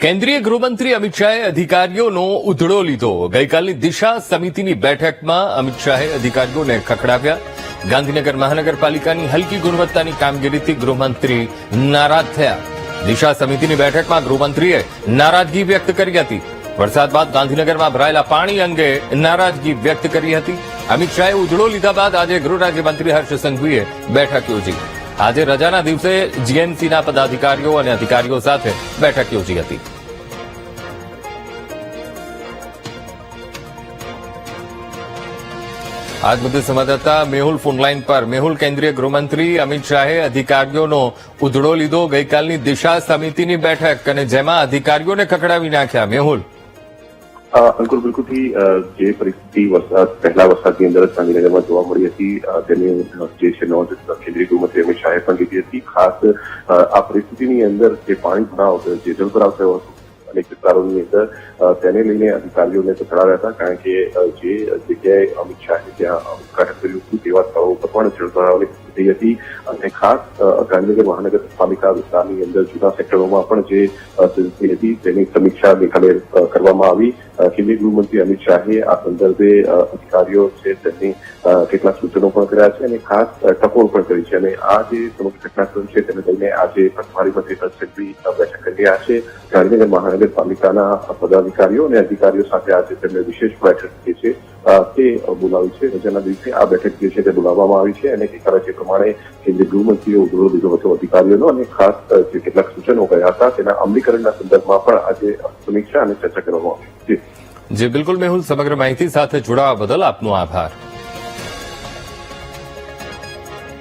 કેન્દ્રીય ગૃહમંત્રી અમિત શાહે અધિકારીઓનો ઉધડો લીધો. ગઈકાલની દિશા સમિતિની બેઠકમાં અમિત શાહે અધિકારીઓને ખખડાવ્યા. ગાંધીનગર મહાનગરપાલિકાની હલકી ગુણવત્તાની કામગીરીથી ગૃહમંત્રી નારાજ થયા. દિશા સમિતિની બેઠકમાં ગૃહમંત્રીએ નારાજગી વ્યક્ત કરી હતી. વરસાદ બાદ ગાંધીનગરમાં ભરાયેલા પાણી અંગે નારાજગી વ્યક્ત કરી હતી. અમિત શાહે ઉધડો લીધા બાદ આજે ગૃહ રાજ્યમંત્રી હર્ષ સંઘવીએ બેઠક યોજી. આજે રજાના દિવસે જીએમસીના પદાધિકારીઓ અને અધિકારીઓ સાથે બેઠક યોજી હતી. આજ મુદ્દે સંવાદદાતા મેહુલ ફોનલાઈન પર. મેહુલ, કેન્દ્રીય ગૃહમંત્રી અમિત શાહે અધિકારીઓનો ઉધડો લીધો. ગઈકાલની દિશા સમિતિની બેઠક અને જેમાં અધિકારીઓને ખખડાવી નાખ્યા. મેહુલ, અંકુર, બિલકુલથી જે પરિસ્થિતિ પહેલા વરસાદની અંદર ગાંધીનગરમાં જોવા મળી હતી તેની જે છે નોંધ કેન્દ્રીય ગૃહમંત્રી અમિત શાહે પણ લીધી હતી. ખાસ આ પરિસ્થિતિની અંદર જે પાણી ભરાવ જે જળભરાવ થયો હતો અનેક વિસ્તારોની અંદર તેને લઈને અધિકારીઓને ખખડાવ્યા હતા, કારણ કે જે જગ્યાએ અમિત શાહે ત્યાં ઉદઘાટન કર્યું હતું તેવા સ્થળો ઉપર પણ જળભરાવની થઈ હતી. અને ખાસ ગાંધીનગર મહાનગરપાલિકા વિસ્તારની અંદર જુદા સેક્ટરોમાં પણ જે સ્થિતિ હતી તેની સમીક્ષા ગઈકાલે કરવામાં આવી. કેન્દ્રીય ગૃહમંત્રી અમિત શાહે આ સંદર્ભે અધિકારીઓ છે તેમની કેટલાક સૂચનો પણ કર્યા છે અને ખાસ ટકોર પણ કરી છે. અને આ જે સમગ્ર ઘટનાક્રમ છે તેને લઈને આજે પટવારી મંત્રી હર્ષ સંઘવી બેઠક કરી રહ્યા છે. ગાંધીનગર મહાનગરપાલિકાના પદાધિકારીઓ અને અધિકારીઓ સાથે આજે તેમને વિશેષ બેઠક જે છે તે બોલાવી છે. રજાના દિવસે આ બેઠક જે છે તે બોલાવવામાં આવી છે અને ગઈકાલે જે પ્રમાણે કેન્દ્રીય ગૃહમંત્રીએ ઉધડો લીધો હતો અધિકારીઓનો અને ખાસ જે કેટલાક સૂચનો કર્યા હતા તેના અમલીકરણના સંદર્ભમાં પણ આજે સમીક્ષા અને ચર્ચા કરવામાં આવી છે. જી બિલકુલ મેહુલ, સમગ્ર માહિતી સાથે જોડાવા બદલ આપનો આભાર.